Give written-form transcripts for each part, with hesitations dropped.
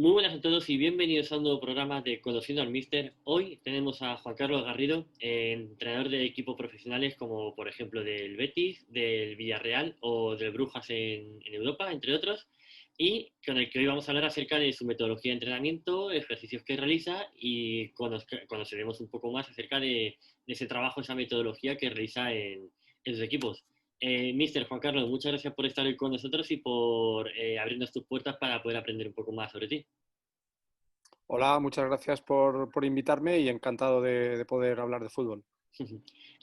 Muy buenas a todos y bienvenidos a un nuevo programa de Conociendo al Míster. Hoy tenemos a Juan Carlos Garrido, entrenador de equipos profesionales como por ejemplo del Betis, del Villarreal o del Brujas en Europa, entre otros, y con el que hoy vamos a hablar acerca de su metodología de entrenamiento, ejercicios que realiza y conoceremos un poco más acerca de ese trabajo, esa metodología que realiza en sus equipos. Mister Juan Carlos, muchas gracias por estar hoy con nosotros y por abrirnos tus puertas para poder aprender un poco más sobre ti. Hola, muchas gracias por invitarme y encantado de poder hablar de fútbol.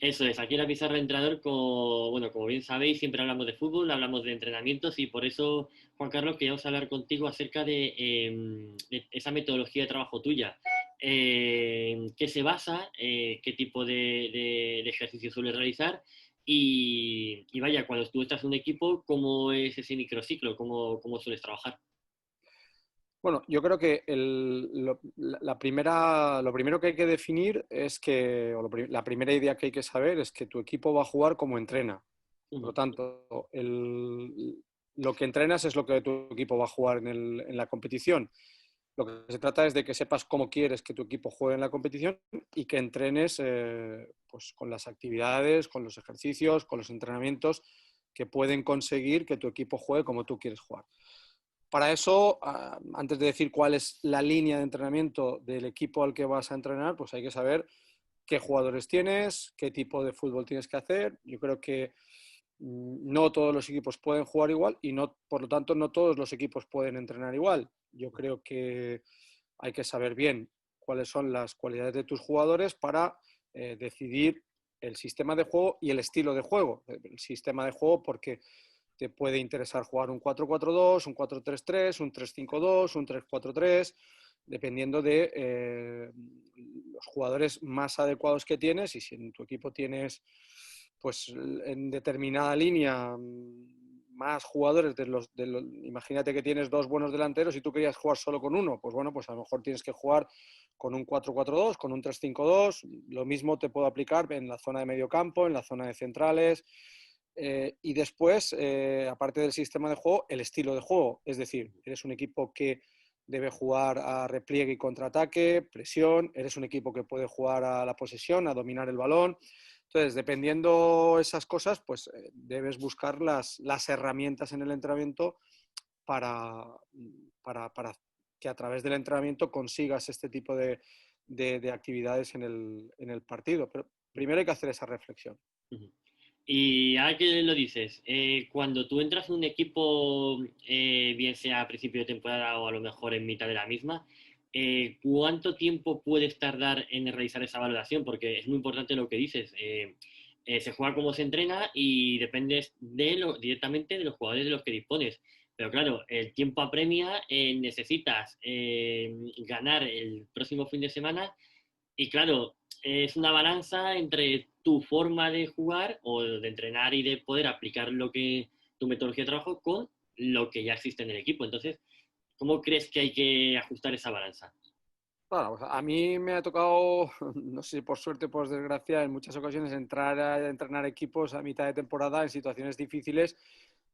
Eso es, aquí en la pizarra de entrenador, como bien sabéis, siempre hablamos de fútbol, hablamos de entrenamientos y por eso, Juan Carlos, queríamos hablar contigo acerca de esa metodología de trabajo tuya. ¿Qué se basa? ¿Qué tipo de ejercicio sueles realizar? Y vaya, cuando tú estás en un equipo, ¿cómo es ese microciclo? ¿Cómo sueles trabajar? Bueno, yo creo que lo primero que hay que definir es que, la primera idea que hay que saber es que tu equipo va a jugar como entrena. Por lo Ujú, tanto, lo que entrenas es lo que tu equipo va a jugar en la competición. Lo que se trata es de que sepas cómo quieres que tu equipo juegue en la competición y que entrenes pues, con las actividades, con los ejercicios, con los entrenamientos que pueden conseguir que tu equipo juegue como tú quieres jugar. Para eso, antes de decir cuál es la línea de entrenamiento del equipo al que vas a entrenar, pues hay que saber qué jugadores tienes, qué tipo de fútbol tienes que hacer. Yo creo que no todos los equipos pueden jugar igual y no, por lo tanto no todos los equipos pueden entrenar igual. Yo creo que hay que saber bien cuáles son las cualidades de tus jugadores para decidir el sistema de juego y el estilo de juego. El sistema de juego porque te puede interesar jugar un 4-4-2, un 4-3-3, un 3-5-2, un 3-4-3, dependiendo de los jugadores más adecuados que tienes y si en tu equipo tienes pues en determinada línea más jugadores imagínate que tienes dos buenos delanteros y tú querías jugar solo con uno, pues bueno, pues a lo mejor tienes que jugar con un 4-4-2, con un 3-5-2, lo mismo te puedo aplicar en la zona de medio campo, en la zona de centrales, y después, aparte del sistema de juego, el estilo de juego, es decir, eres un equipo que debe jugar a repliegue y contraataque, presión, eres un equipo que puede jugar a la posesión, a dominar el balón. Entonces, dependiendo esas cosas, pues debes buscar las herramientas en el entrenamiento para, para que a través del entrenamiento consigas este tipo de actividades en el partido. Pero primero hay que hacer esa reflexión. ujú. Y ahora que lo dices, cuando tú entras en un equipo, bien sea a principio de temporada o a lo mejor en mitad de la misma, ¿cuánto tiempo puedes tardar en realizar esa valoración? Porque es muy importante lo que dices. Se juega como se entrena y dependes directamente de los jugadores de los que dispones. Pero claro, el tiempo apremia, necesitas ganar el próximo fin de semana y claro, es una balanza entre tu forma de jugar o de entrenar y de poder aplicar tu metodología de trabajo con lo que ya existe en el equipo. Entonces, ¿cómo crees que hay que ajustar esa balanza? Bueno, pues a mí me ha tocado, no sé si por suerte o por desgracia, en muchas ocasiones entrar a entrenar equipos a mitad de temporada en situaciones difíciles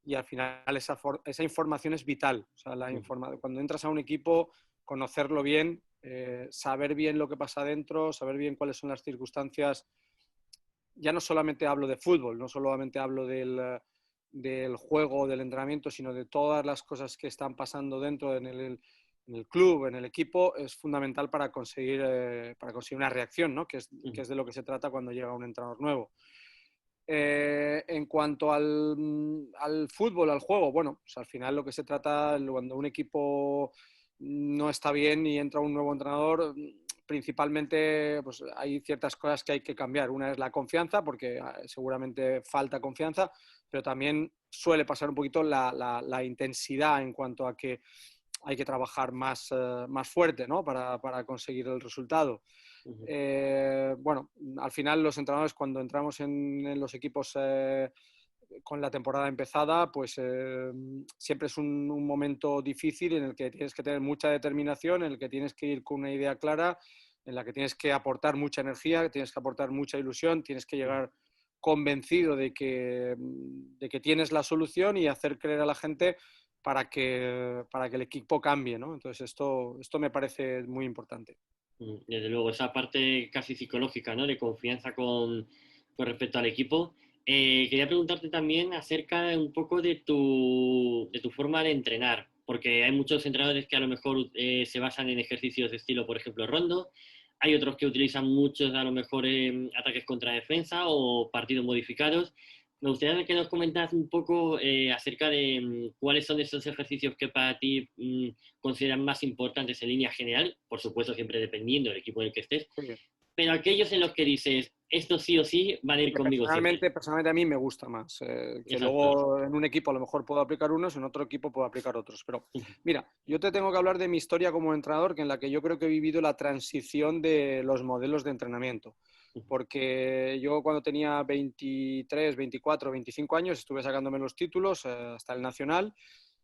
y al final esa información es vital. O sea, cuando entras a un equipo, conocerlo bien, saber bien lo que pasa dentro, saber bien cuáles son las circunstancias. Ya no solamente hablo de fútbol, no solamente hablo del juego, del entrenamiento, sino de todas las cosas que están pasando dentro en el club, en el equipo, es fundamental para conseguir una reacción, ¿no? Que es de lo que se trata cuando llega un entrenador nuevo. En cuanto al fútbol, al juego, bueno, pues al final lo que se trata cuando un equipo no está bien y entra un nuevo entrenador, principalmente pues hay ciertas cosas que hay que cambiar. Una es la confianza, porque seguramente falta confianza, pero también suele pasar un poquito la intensidad en cuanto a que hay que trabajar más fuerte, ¿no? Para conseguir el resultado. Ujú, Bueno, al final los entrenadores cuando entramos en los equipos con la temporada empezada, pues siempre es un momento difícil en el que tienes que tener mucha determinación, en el que tienes que ir con una idea clara, en la que tienes que aportar mucha energía, tienes que aportar mucha ilusión, tienes que ujú, llegar convencido de que tienes la solución y hacer creer a la gente para que el equipo cambie, ¿no? Entonces esto me parece muy importante. Desde luego, esa parte casi psicológica, ¿no? De confianza con respecto al equipo. Quería preguntarte también acerca un poco de tu forma de entrenar, porque hay muchos entrenadores que a lo mejor se basan en ejercicios de estilo, por ejemplo, rondo. Hay otros que utilizan muchos, a lo mejor, ataques contra defensa o partidos modificados. Me gustaría que nos comentaras un poco acerca de cuáles son esos ejercicios que para ti consideran más importantes en línea general, por supuesto siempre dependiendo del equipo en el que estés, Sí. pero aquellos en los que dices, esto sí o sí van a ir conmigo siempre. Personalmente a mí me gusta más, que Exacto. luego en un equipo a lo mejor puedo aplicar unos, en otro equipo puedo aplicar otros. Pero mira, yo te tengo que hablar de mi historia como entrenador, que en la que yo creo que he vivido la transición de los modelos de entrenamiento. Porque yo cuando tenía 23, 24, 25 años estuve sacándome los títulos hasta el nacional,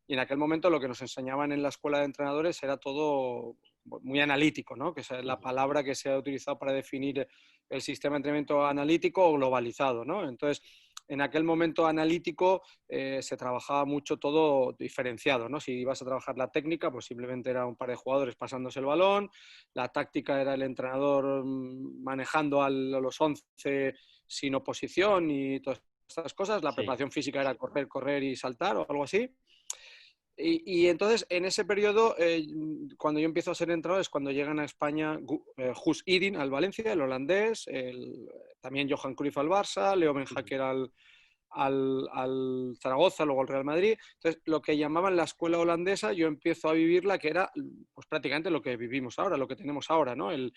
y en aquel momento lo que nos enseñaban en la escuela de entrenadores era todo muy analítico, ¿no? Que es la palabra que se ha utilizado para definir el sistema de entrenamiento analítico o globalizado, ¿no? Entonces, en aquel momento analítico se trabajaba mucho todo diferenciado, ¿no? Si ibas a trabajar la técnica, pues simplemente era un par de jugadores pasándose el balón, la táctica era el entrenador manejando a los 11 sin oposición y todas estas cosas, la Sí. preparación física era correr, correr y saltar o algo así. Y entonces, en ese periodo, cuando yo empiezo a ser entrenador, es cuando llegan a España Guus Hiddink al Valencia, el holandés, también Johan Cruyff al Barça, Leo Ben Hacker al Zaragoza, luego al Real Madrid. Entonces, lo que llamaban la escuela holandesa, yo empiezo a vivirla, que era pues, prácticamente lo que vivimos ahora, lo que tenemos ahora, ¿no? El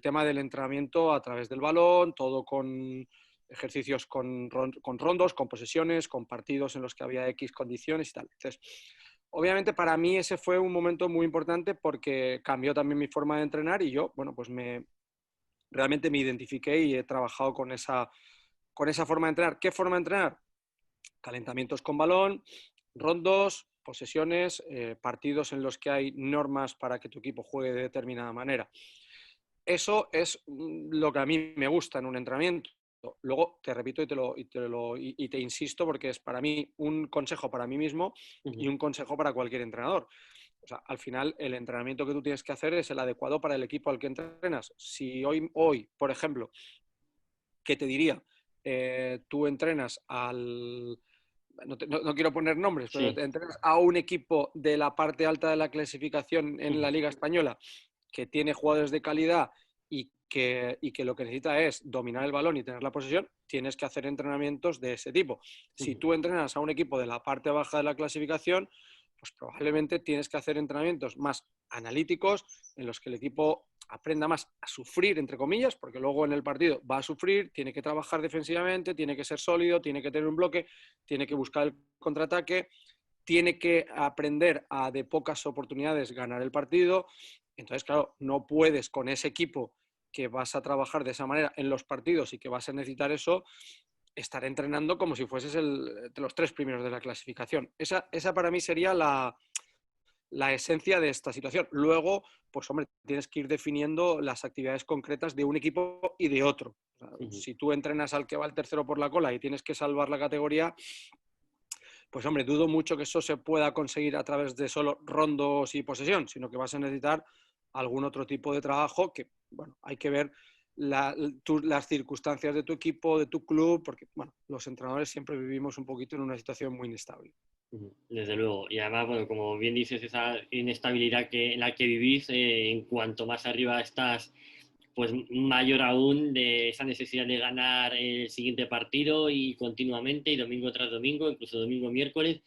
tema del entrenamiento a través del balón, todo con ejercicios con rondos, con posesiones, con partidos en los que había X condiciones y tal. Entonces, obviamente para mí ese fue un momento muy importante porque cambió también mi forma de entrenar y yo, bueno, pues realmente me identifiqué y he trabajado con esa forma de entrenar. ¿Qué forma de entrenar? Calentamientos con balón, rondos, posesiones, partidos en los que hay normas para que tu equipo juegue de determinada manera. Eso es lo que a mí me gusta en un entrenamiento. Luego te repito y te insisto porque es para mí un consejo para mí mismo y un consejo para cualquier entrenador. O sea, al final el entrenamiento que tú tienes que hacer es el adecuado para el equipo al que entrenas. Si hoy por ejemplo, ¿qué te diría? Tú entrenas no quiero poner nombres, pero Sí. te entrenas a un equipo de la parte alta de la clasificación en la Liga Española que tiene jugadores de calidad y que lo que necesita es dominar el balón y tener la posesión, tienes que hacer entrenamientos de ese tipo. Si tú entrenas a un equipo de la parte baja de la clasificación, pues probablemente tienes que hacer entrenamientos más analíticos en los que el equipo aprenda más a sufrir, entre comillas, porque luego en el partido va a sufrir, tiene que trabajar defensivamente, tiene que ser sólido, tiene que tener un bloque, tiene que buscar el contraataque, tiene que aprender a de pocas oportunidades ganar el partido. Entonces, claro, no puedes con ese equipo que vas a trabajar de esa manera en los partidos y que vas a necesitar eso, estar entrenando como si fueses de los 3 primeros de la clasificación. Esa para mí sería la esencia de esta situación. Luego, pues hombre, tienes que ir definiendo las actividades concretas de un equipo y de otro. O sea, si tú entrenas al que va el tercero por la cola y tienes que salvar la categoría, pues hombre, dudo mucho que eso se pueda conseguir a través de solo rondos y posesión, sino que vas a necesitar algún otro tipo de trabajo que, bueno, hay que ver las circunstancias de tu equipo, de tu club, porque, bueno, los entrenadores siempre vivimos un poquito en una situación muy inestable. Desde luego. Y además, bueno, como bien dices, esa inestabilidad en la que vivís, en cuanto más arriba estás, pues mayor aún de esa necesidad de ganar el siguiente partido y continuamente, y domingo tras domingo, incluso domingo, miércoles,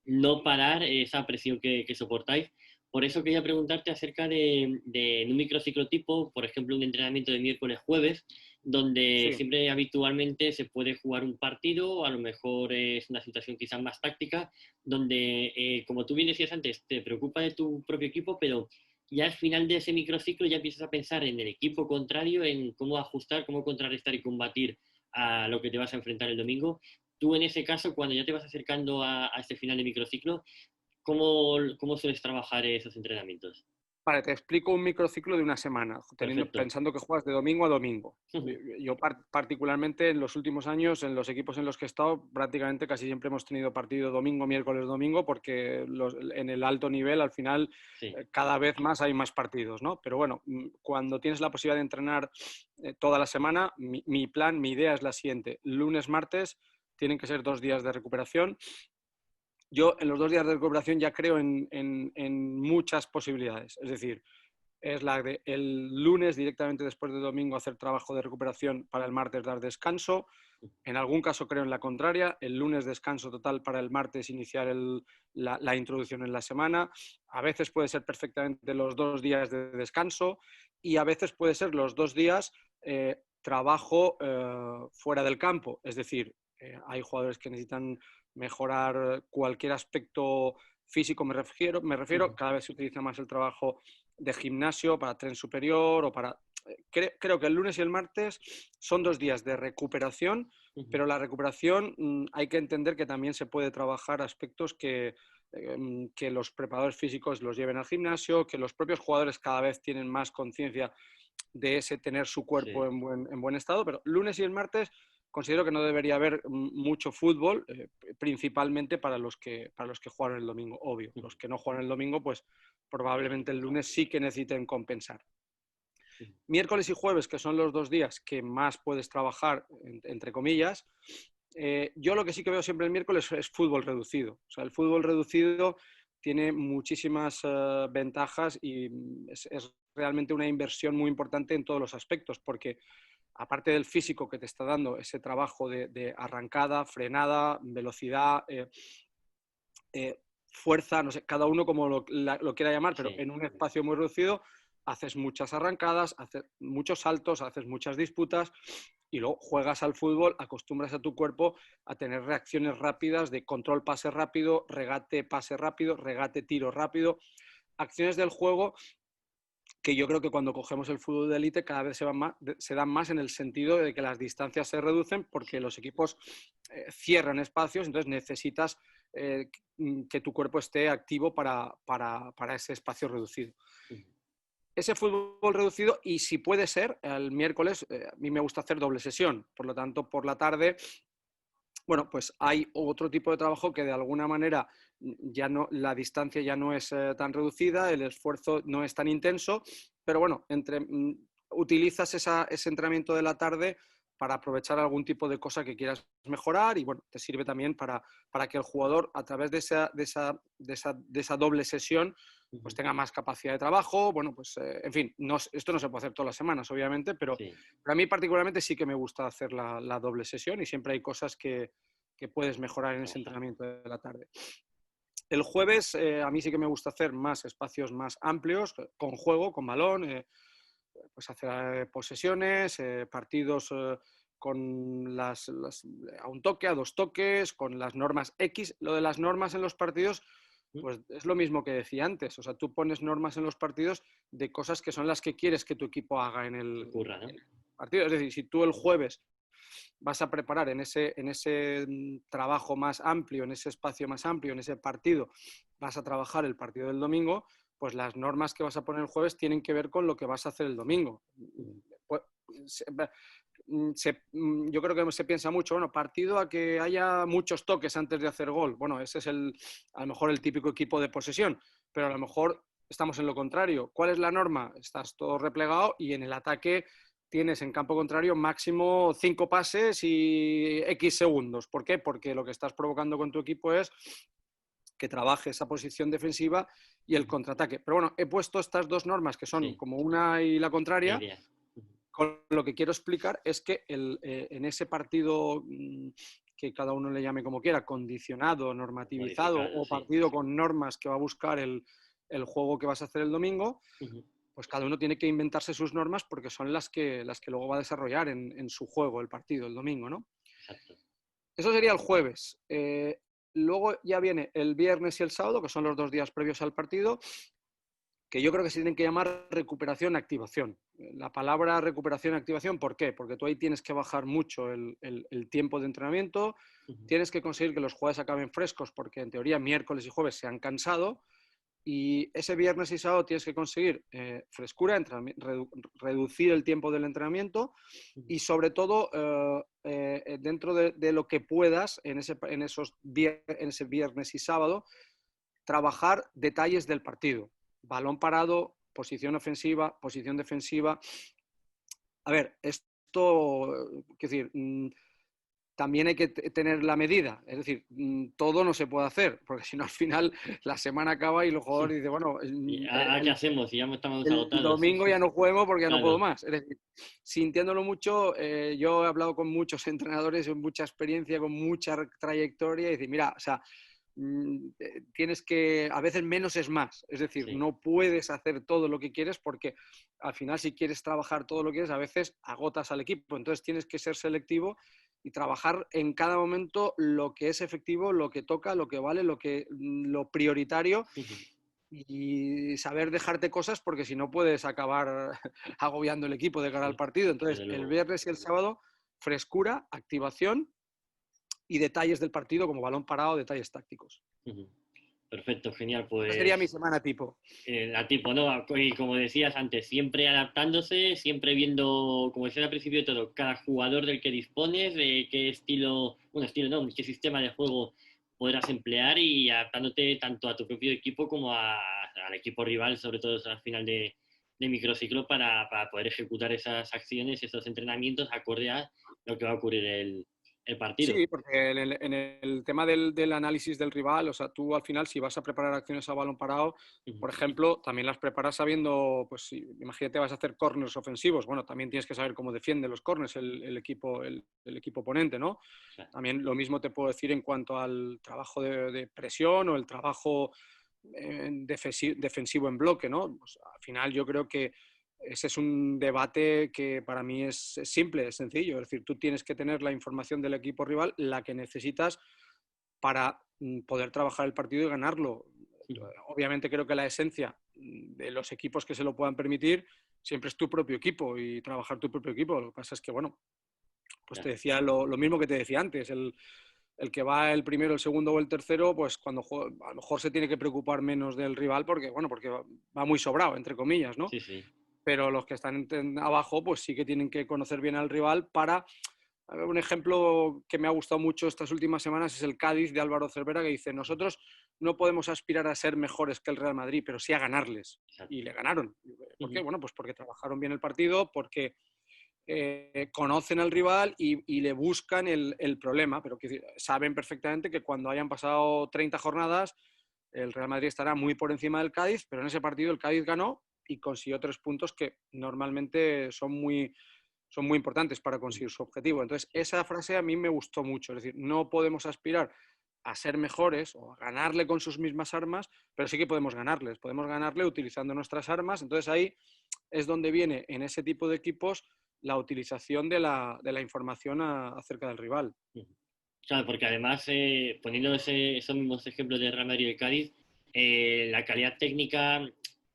no parar esa presión que soportáis. Por eso quería preguntarte acerca de un microciclotipo, por ejemplo, un entrenamiento de miércoles-jueves, donde Sí. siempre habitualmente se puede jugar un partido, a lo mejor es una situación quizás más táctica, donde, como tú bien decías antes, te preocupa de tu propio equipo, pero ya al final de ese microciclo ya empiezas a pensar en el equipo contrario, en cómo ajustar, cómo contrarrestar y combatir a lo que te vas a enfrentar el domingo. Tú en ese caso, cuando ya te vas acercando a este final de microciclo, ¿cómo sueles trabajar esos entrenamientos? Vale, te explico un microciclo de una semana, Perfecto. pensando que juegas de domingo a domingo. Yo particularmente en los últimos años, en los equipos en los que he estado, prácticamente casi siempre hemos tenido partido domingo, miércoles, domingo, porque en el alto nivel al final Sí. cada vez más hay más partidos, ¿no? Pero bueno, cuando tienes la posibilidad de entrenar toda la semana, mi plan, mi idea es la siguiente. Lunes, martes tienen que ser 2 días de recuperación. Yo en los 2 días de recuperación ya creo en muchas posibilidades. Es decir, es la de el lunes directamente después de domingo hacer trabajo de recuperación para el martes dar descanso. En algún caso creo en la contraria. El lunes descanso total para el martes iniciar la introducción en la semana. A veces puede ser perfectamente los 2 días de descanso y a veces puede ser los 2 días trabajo fuera del campo. Es decir, hay jugadores que necesitan mejorar cualquier aspecto físico, me refiero, cada vez se utiliza más el trabajo de gimnasio para tren superior o para... Creo que el lunes y el martes son 2 días de recuperación, pero la recuperación hay que entender que también se puede trabajar aspectos que los preparadores físicos los lleven al gimnasio, que los propios jugadores cada vez tienen más conciencia de ese tener su cuerpo Sí. en buen estado, pero lunes y el martes considero que no debería haber mucho fútbol, principalmente para los que juegan el domingo, obvio. Los que no juegan el domingo, pues probablemente el lunes sí que necesiten compensar. Miércoles y jueves, que son los 2 días que más puedes trabajar, entre comillas, yo lo que sí que veo siempre el miércoles es fútbol reducido. O sea, el fútbol reducido tiene muchísimas ventajas y es realmente una inversión muy importante en todos los aspectos, porque aparte del físico que te está dando ese trabajo de arrancada, frenada, velocidad, fuerza, no sé, cada uno como lo quiera llamar, pero Sí. en un espacio muy reducido haces muchas arrancadas, haces muchos saltos, haces muchas disputas y luego juegas al fútbol, acostumbras a tu cuerpo a tener reacciones rápidas de control pase rápido, regate pase rápido, regate tiro rápido, acciones del juego que yo creo que cuando cogemos el fútbol de élite cada vez se dan más en el sentido de que las distancias se reducen porque los equipos cierran espacios, entonces necesitas que tu cuerpo esté activo para ese espacio reducido. Ese fútbol reducido y si puede ser, el miércoles a mí me gusta hacer doble sesión, por lo tanto por la tarde, bueno, pues hay otro tipo de trabajo que de alguna manera ya no, la distancia ya no es tan reducida, el esfuerzo no es tan intenso, pero bueno, utilizas ese entrenamiento de la tarde para aprovechar algún tipo de cosa que quieras mejorar y bueno, te sirve también para que el jugador a través de esa doble sesión pues tenga más capacidad de trabajo, bueno, pues en fin, esto no se puede hacer todas las semanas, obviamente, pero Sí. a mí particularmente sí que me gusta hacer la doble sesión y siempre hay cosas que puedes mejorar en ese entrenamiento de la tarde. El jueves a mí sí que me gusta hacer más espacios más amplios, con juego, con balón, pues hacer posesiones, partidos con a un toque, a 2 toques, con las normas X. Lo de las normas en los partidos, pues es lo mismo que decía antes. O sea, tú pones normas en los partidos de cosas que son las que quieres que tu equipo haga en Que el ocurra, ¿no? partido. Es decir, si tú el jueves vas a preparar en ese trabajo más amplio, en ese espacio más amplio, en ese partido, vas a trabajar el partido del domingo, pues las normas que vas a poner el jueves tienen que ver con lo que vas a hacer el domingo. Pues, yo creo que se piensa mucho, bueno, partido a que haya muchos toques antes de hacer gol. Bueno, ese es a lo mejor el típico equipo de posesión, pero a lo mejor estamos en lo contrario. ¿Cuál es la norma? Estás todo replegado y en el ataque tienes en campo contrario máximo 5 pases y X segundos. ¿Por qué? Porque lo que estás provocando con tu equipo es que trabaje esa posición defensiva y el contraataque. Pero bueno, he puesto estas dos normas que son Sí. como una y la La contraria. idea. Con lo que quiero explicar es que en ese partido que cada uno le llame como quiera, condicionado, normativizado Modificado, o sí. partido con normas que va a buscar el juego que vas a hacer el domingo, pues cada uno tiene que inventarse sus normas porque son las que luego va a desarrollar en su juego el partido el domingo, ¿no? Exacto. Eso sería el jueves. Luego ya viene el viernes y el sábado, que son los 2 días previos al partido, que yo creo que se tienen que llamar recuperación-activación. La palabra recuperación-activación, ¿por qué? Porque tú ahí tienes que bajar mucho el tiempo de entrenamiento, tienes que conseguir que los jugadores acaben frescos, porque en teoría miércoles y jueves se han cansado, Y ese viernes y sábado tienes que conseguir frescura, reducir el tiempo del entrenamiento y sobre todo dentro de lo que puedas en ese viernes y sábado, trabajar detalles del partido. Balón parado, posición ofensiva, posición defensiva. A ver, esto, quiero decir, también hay que tener la medida. Es decir, todo no se puede hacer, porque si no al final la semana acaba y los jugadores dicen, bueno, ¿Qué hacemos? Si ya estamos el agotados. domingo ya no juego porque ya no puedo Claro. más. Es decir, sintiéndolo mucho, yo he hablado con muchos entrenadores, con mucha experiencia, con mucha trayectoria, y decir, mira, o sea, tienes que, a veces menos es más, es decir, Sí. no puedes hacer todo lo que quieres porque al final si quieres trabajar todo lo que quieres, a veces agotas al equipo, entonces tienes que ser selectivo y trabajar en cada momento lo que es efectivo, lo que toca, lo que vale, lo prioritario y saber dejarte cosas porque si no puedes acabar agobiando el equipo de cara al Sí, partido. Entonces, desde el luego. viernes y el sábado, frescura, activación y detalles del partido como balón parado, detalles tácticos. Perfecto, genial. Esta sería mi Pues semana tipo. la tipo, ¿no? Y como decías antes, siempre adaptándose, siempre viendo, como decía al principio de todo, cada jugador del que dispones, de qué estilo, bueno, estilo no, qué sistema de juego podrás emplear y adaptándote tanto a tu propio equipo como al equipo rival, sobre todo al final de microciclo, para poder ejecutar esas acciones, esos entrenamientos acorde a lo que va a ocurrir el partido. Sí, porque en el tema del análisis del rival, o sea, tú al final si vas a preparar acciones a balón parado, Ujú. por ejemplo, también las preparas sabiendo, pues si, imagínate vas a hacer corners ofensivos, bueno, también tienes que saber cómo defiende los corners el equipo oponente, ¿no? Claro. También lo mismo te puedo decir en cuanto al trabajo de presión o el trabajo defensivo en bloque, ¿no? Pues, al final yo creo que ese es un debate que para mí es simple, es sencillo. Es decir, tú tienes que tener la información del equipo rival, la que necesitas para poder trabajar el partido y ganarlo. Ujú. Obviamente creo que la esencia de los equipos que se lo puedan permitir siempre es tu propio equipo y trabajar tu propio equipo. Lo que pasa es que, bueno, pues te Claro. decía lo mismo que te decía antes. El que va el primero, el segundo o el tercero, pues cuando juega, a lo mejor se tiene que preocupar menos del rival porque, bueno, porque va muy sobrado, entre comillas, ¿no? Sí, sí. Pero los que están abajo, pues sí que tienen que conocer bien al rival para... A ver, un ejemplo que me ha gustado mucho estas últimas semanas es el Cádiz de Álvaro Cervera, que dice, nosotros no podemos aspirar a ser mejores que el Real Madrid, pero sí a ganarles. Exacto. Y le ganaron. ¿Por qué? Ujú. Bueno, pues porque trabajaron bien el partido, porque conocen al rival y le buscan el problema, pero que saben perfectamente que cuando hayan pasado 30 jornadas, el Real Madrid estará muy por encima del Cádiz, pero en ese partido el Cádiz ganó y consiguió 3 puntos que normalmente son muy importantes para conseguir su objetivo. Entonces, Sí. esa frase a mí me gustó mucho, es decir, no podemos aspirar a ser mejores o a ganarle con sus mismas armas, pero sí que podemos ganarle utilizando nuestras armas. Entonces ahí es donde viene en ese tipo de equipos la utilización de la información acerca del rival. Claro, porque además, poniendo esos mismos ejemplos de Real Madrid y el Cádiz, la calidad técnica,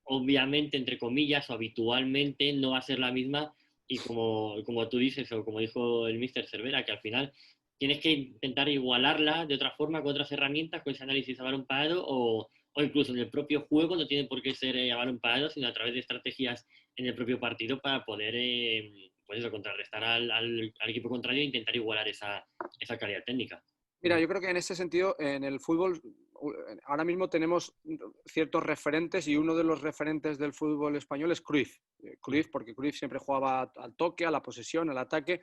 obviamente, entre comillas, o habitualmente, no va a ser la misma. Y como tú dices, o como dijo el Mister Cervera, que al final tienes que intentar igualarla de otra forma, con otras herramientas, con ese análisis a balón parado, o incluso en el propio juego, no tiene por qué ser a balón parado, sino a través de estrategias en el propio partido para poder pues eso, contrarrestar al equipo contrario e intentar igualar esa calidad técnica. Mira, yo creo que en ese sentido, en el fútbol, ahora mismo tenemos ciertos referentes y uno de los referentes del fútbol español es Cruyff. Cruyff, porque Cruyff siempre jugaba al toque, a la posesión, al ataque,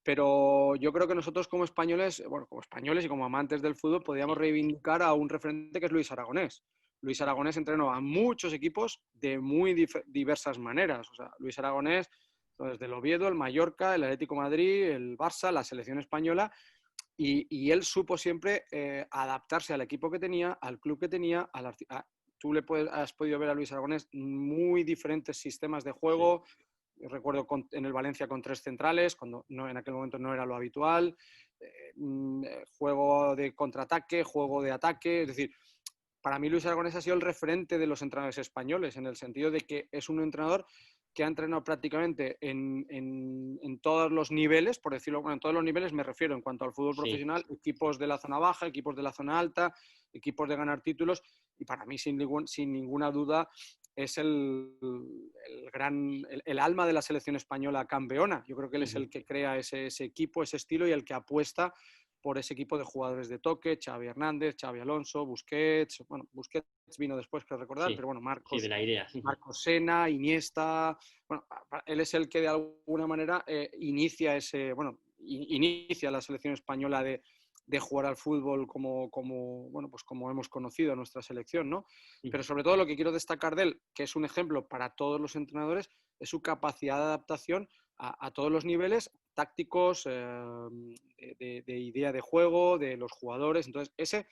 pero yo creo que nosotros como españoles, bueno, como españoles y como amantes del fútbol, podríamos reivindicar a un referente que es Luis Aragonés. Luis Aragonés entrenó a muchos equipos de muy diversas maneras. O sea, Luis Aragonés, desde el Oviedo, el Mallorca, el Atlético de Madrid, el Barça, la selección española, y él supo siempre adaptarse al equipo que tenía, al club que tenía. Tú has podido ver a Luis Aragonés muy diferentes sistemas de Sí. juego. Yo recuerdo en el Valencia con 3 centrales, cuando no, en aquel momento no era lo habitual. Juego de contraataque, juego de ataque. Es decir, para mí Luis Aragonés ha sido el referente de los entrenadores españoles, en el sentido de que es un entrenador que ha entrenado prácticamente en todos los niveles, por decirlo, bueno, en todos los niveles me refiero en cuanto al fútbol profesional, equipos de la zona baja, equipos de la zona alta, equipos de ganar títulos, y para mí, sin ninguna duda, es el alma de la selección española campeona. Yo creo que él es el que crea ese equipo, ese estilo, y el que apuesta por ese equipo de jugadores de toque: Xavi Hernández, Xavi Alonso, Busquets. Bueno, Busquets vino después, creo recordar, pero bueno, de la idea. Marcos Sena, Iniesta. Bueno, él es el que de alguna manera inicia la selección española de jugar al fútbol bueno, pues como hemos conocido a nuestra selección, ¿no? Pero sobre todo lo que quiero destacar de él, que es un ejemplo para todos los entrenadores, es su capacidad de adaptación a todos los niveles tácticos, de idea de juego, de los jugadores. Entonces, ese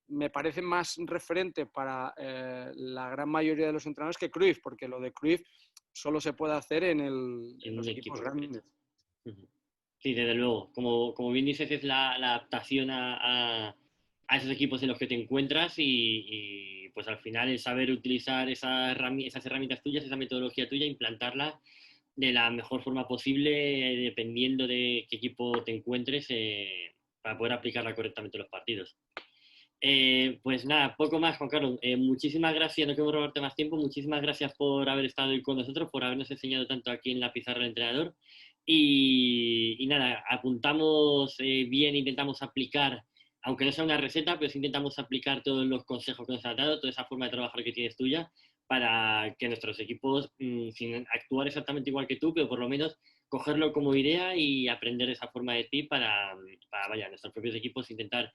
me parece más referente para la gran mayoría de los entrenadores que Cruyff, porque lo de Cruyff solo se puede hacer en los equipos grandes. Sí, desde luego. Como bien dices, es la adaptación a esos equipos en los que te encuentras y pues al final el saber utilizar esas herramientas tuyas, esa metodología tuya, implantarla de la mejor forma posible, dependiendo de qué equipo te encuentres, para poder aplicarla correctamente en los partidos. Pues nada, poco más, Juan Carlos. Muchísimas gracias, no quiero robarte más tiempo. Muchísimas gracias por haber estado hoy con nosotros, por habernos enseñado tanto aquí en la pizarra del entrenador. Y nada, apuntamos bien, intentamos aplicar, aunque no sea una receta, pero sí intentamos aplicar todos los consejos que nos has dado, toda esa forma de trabajar que tienes tuya, para que nuestros equipos, sin actuar exactamente igual que tú, pero por lo menos cogerlo como idea y aprender esa forma de ti para nuestros propios equipos intentar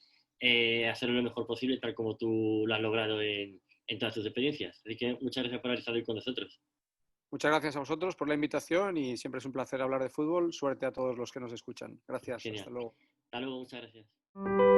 hacerlo lo mejor posible, tal como tú lo has logrado en todas tus experiencias. Así que muchas gracias por haber estado hoy con nosotros. Muchas gracias a vosotros por la invitación y siempre es un placer hablar de fútbol. Suerte a todos los que nos escuchan. Gracias. Genial. Hasta luego. Hasta luego, muchas gracias.